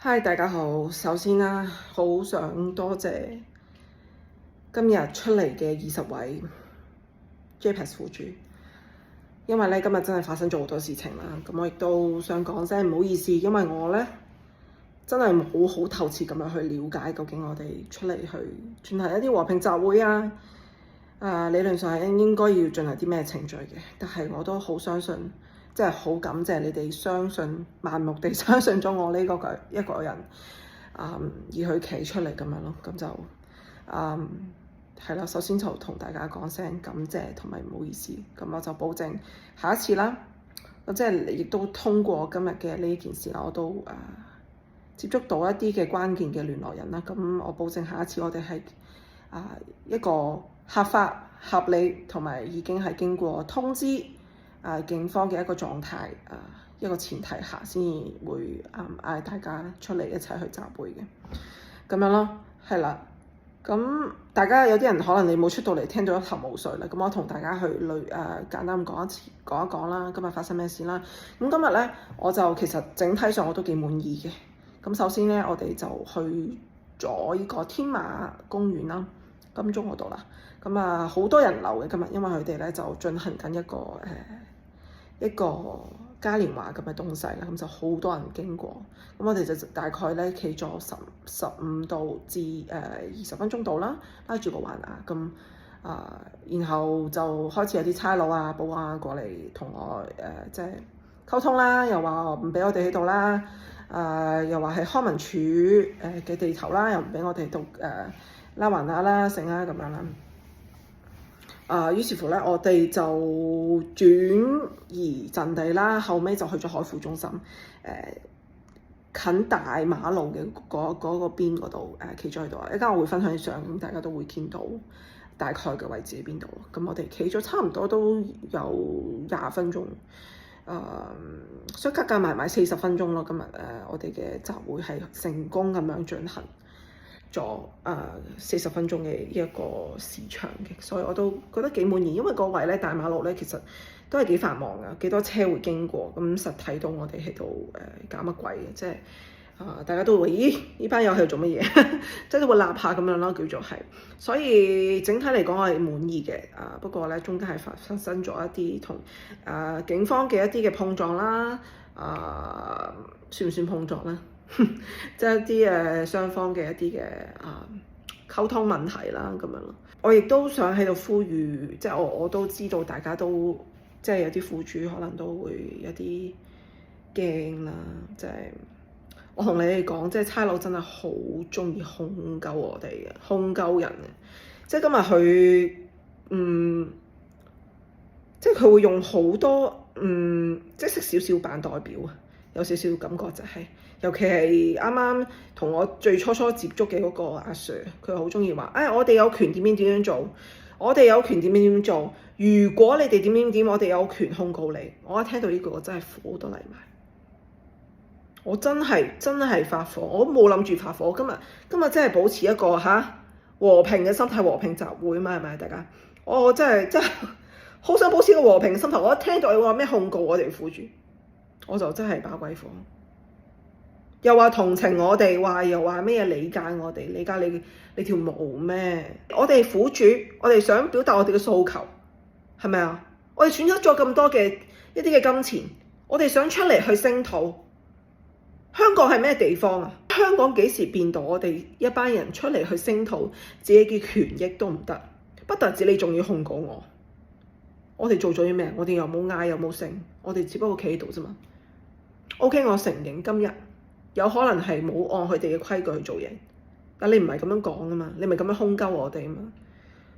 嗨，大家好。首先啦，好想多謝今日出嚟嘅20位 JPEX 苦主，因為咧今日真係發生咗好多事情啦。咁我亦都想講聲唔好意思，因為我咧真係冇好透徹咁樣去了解究竟我哋出嚟去進行一啲和平集會啊。理論上係應該要進行啲咩程序嘅，但係我都好相信，即係好感謝你哋盲目地相信咗我呢一個人，而去企出嚟咁樣咯。咁就係啦，首先就同大家講聲感謝同埋唔好意思。咁我就保證下一次啦，即係亦都通過今日嘅呢件事啦，我都接觸到一啲嘅關鍵嘅聯絡人啦。咁我保證下一次我哋係一個合法合理同埋已經係經過通知警方嘅一個狀態一個前提下，先會嗌大家出嚟一齊去集會嘅咁樣咯。係啦，咁大家有啲人可能你冇出到嚟，聽到一頭霧水啦。咁我同大家去簡單講一講啦，今日發生咩事啦。咁今日咧，我就其實整體上我都幾滿意嘅。咁首先咧，我哋就去咗呢個天馬公園啦，金鐘嗰度啦。咁好多人流嘅今日，因為佢哋咧就進行緊一個嘉年華咁嘅東西啦。咁就好多人經過，咁我哋就大概咧企咗15到至20分鐘度啦，拉住個橫額咁然後就開始有啲差佬保安過嚟同我即係溝通啦，又話唔俾我哋喺度啦，又話係康文署嘅地頭啦，又唔俾我哋度拉橫額啦，成咁樣啦。於是乎咧，我哋就轉移陣地啦，後尾就去咗海富中心，近大馬路嘅嗰個邊嗰度企咗喺度。一陣間我會分享相，咁大家都會見到大概嘅位置喺邊度。咁我哋企咗差唔多都有20分鐘，所以加埋40分鐘咯。今日我哋嘅集會係成功咁樣進行咗40分鐘嘅一個時長嘅，所以我都覺得幾滿意。因為嗰位咧大馬路咧其實都係幾繁忙㗎，幾多車會經過，咁實睇到我哋喺度搞乜鬼嘅，即係大家都會咦呢班友喺度做乜嘢，即係都會立下咁樣咯，叫做係。所以整體嚟講我係滿意嘅。不過咧中間係發生咗一啲同警方嘅一啲嘅碰撞啦，算唔算碰撞咧？即係一啲雙方嘅一啲嘅溝通問題啦咁樣咯。我亦都想喺度呼籲，即係我都知道大家都即係有啲苦主可能都會有啲驚啦。即係我同你哋講，即係差佬真係好中意控鳩我哋嘅，控鳩人嘅。即係今日佢即係佢會用好多即係識少少扮代表啊。有少少感覺就係，尤其係啱啱同我最初接觸嘅嗰個阿 Sir， 佢好中意話，我哋有權點樣做，我哋有權點樣做。如果你哋點，我哋有權控告你。我一聽到呢句，我真係火都嚟埋。我真係發火，我都冇諗住發火。今日真係保持一個和平嘅心態，和平集會嘛，係咪大家？我真係好想保持一個和平嘅心態。我一聽到你話咩控告我哋苦主，我就真係把鬼火，又話同情我哋，又話咩理解我哋，理解你條毛咩？我哋苦主，我哋想表達我哋嘅訴求，係咪啊？我哋損失咗咁多嘅一啲嘅金錢，我哋想出嚟去聲討。香港係咩地方啊？香港幾時變到我哋一班人出嚟去聲討自己嘅權益都唔得？不特止你仲要控告我，我哋做咗啲咩？我哋又冇嗌又冇聲，我哋只不過企喺度啫嘛。OK， 我承認今日有可能係冇按佢哋嘅規矩去做嘢，但你唔係咁樣講啊嘛，你咪咁樣兇鳩我哋啊嘛。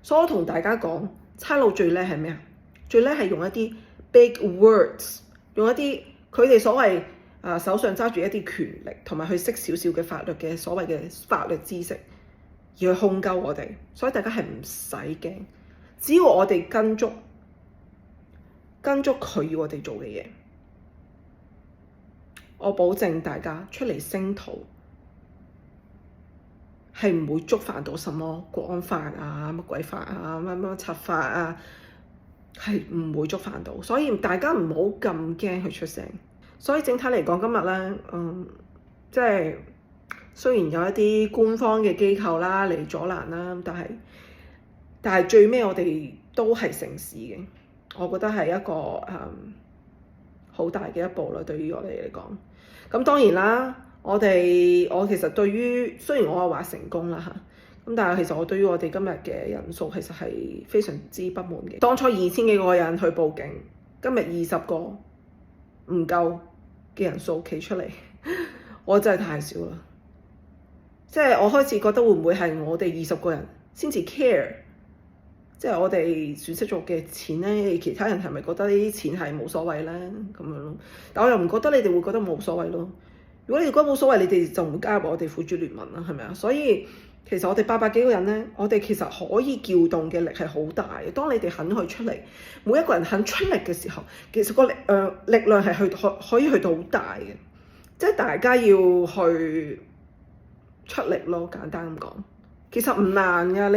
所以我同大家講，差佬最叻係咩啊？最叻係用一啲 big words， 用一啲佢哋所謂手上揸住一啲權力，同埋去識少少嘅法律嘅所謂嘅法律知識，而去兇鳩我哋。所以大家係唔使驚，只要我哋跟足佢要我哋做嘅嘢。我保證大家出嚟聲討係唔會觸犯到什麼國安法乜鬼法乜柒法係唔會觸犯到，所以大家唔好咁驚去出聲。所以整體嚟講，今日咧，即係雖然有一啲官方嘅機構啦嚟阻攔啦，但係最尾我哋都係成事嘅。我覺得係一個好大嘅一步啦，對於我哋嚟講。咁當然啦，我其實對於雖然我係話成功啦嚇，咁但係其實我對於我哋今日嘅人數其實係非常之不滿嘅。當初2000幾個人去報警，今日20個唔夠嘅人數企出嚟，我真係太少啦。即係我開始覺得會唔會係我哋20個人先至 care？即係我哋損失咗嘅錢咧，其他人係咪覺得呢啲錢係冇所謂咧？咁樣咯，但我又唔覺得你哋會覺得冇所謂咯。如果你哋覺得冇所謂，你哋就唔會加入我哋苦主聯盟啦，係咪啊？所以其實我哋800幾個人咧，我哋其實可以撬動嘅力係好大嘅。當你哋肯去出嚟，每一個人肯出力嘅時候，其實個力量係可以去到好大嘅。即係大家要去出力咯，簡單咁講，其實唔難㗎。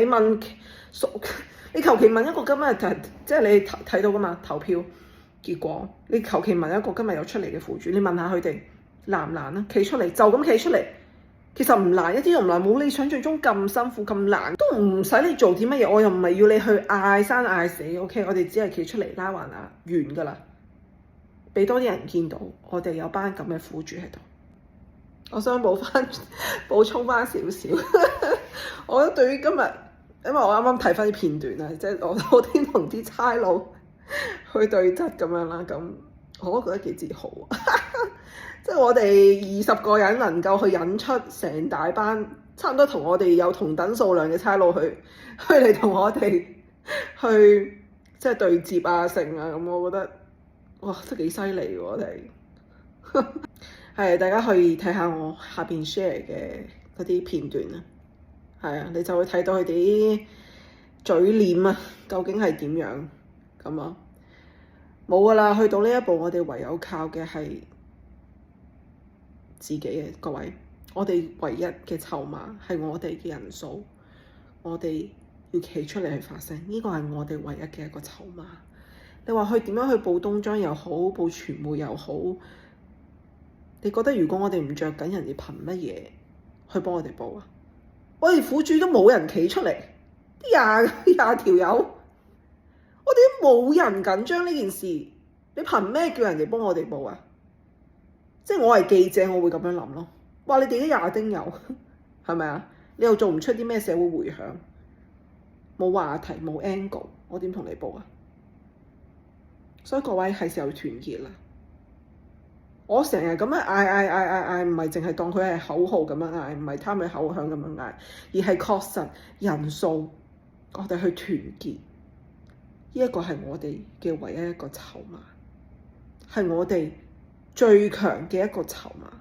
你求其問一個今日即係你睇到㗎嘛，投票結果，你求其問一個今日有出嚟嘅苦主，你問下佢哋難唔難啊？企出嚟就咁企出嚟，其實唔難，一啲都唔難，冇你想象中咁辛苦咁難，都唔使你做啲乜嘢。我又唔係要你去嗌生嗌死 ，OK？ 我哋只係企出嚟拉橫額完㗎啦，俾多啲人見到我哋有班咁嘅苦主喺度。我想補充翻少少，我覺得對於今日。因為我啱啱睇翻啲片段啦，即係我天同啲差佬去對質咁樣啦，咁我都覺得幾自豪啊！即係我哋20個人能夠去引出成大班，差唔多同我哋有同等數量嘅差佬去嚟同我哋去即係對接啊、成啊，咁我覺得哇，都幾犀利喎！我哋係大家可以睇下我下邊 share 嘅嗰啲片段啊。係啊，你就會睇到佢哋啲嘴臉啊，究竟係點樣咁啊？冇噶啦，去到呢一步，我哋唯有靠嘅係自己嘅各位。我哋唯一嘅籌碼係我哋嘅人數，我哋要企出嚟去發聲。呢個係我哋唯一嘅一個籌碼。你話去點樣去報東張又好，報傳媒又好，你覺得如果我哋唔着緊，人哋憑乜嘢去幫我哋報啊？我哋苦主都冇人企出嚟，啲廿條友，我哋都冇人緊張呢件事，你憑咩叫人哋幫我哋報啊？即係我係記者，我會咁樣諗咯。哇！你哋啲廿丁友，係咪啊？你又做唔出啲咩社會迴響，冇話題，冇 angle，我點同你報啊？所以各位係時候團結啦。我成日咁樣嗌，唔係淨係當佢係口號咁樣嗌，唔係貪佢口響咁樣嗌，而係確實人數，我哋去團結，呢一個係我哋嘅唯一一個籌碼，係我哋最強嘅一個籌碼。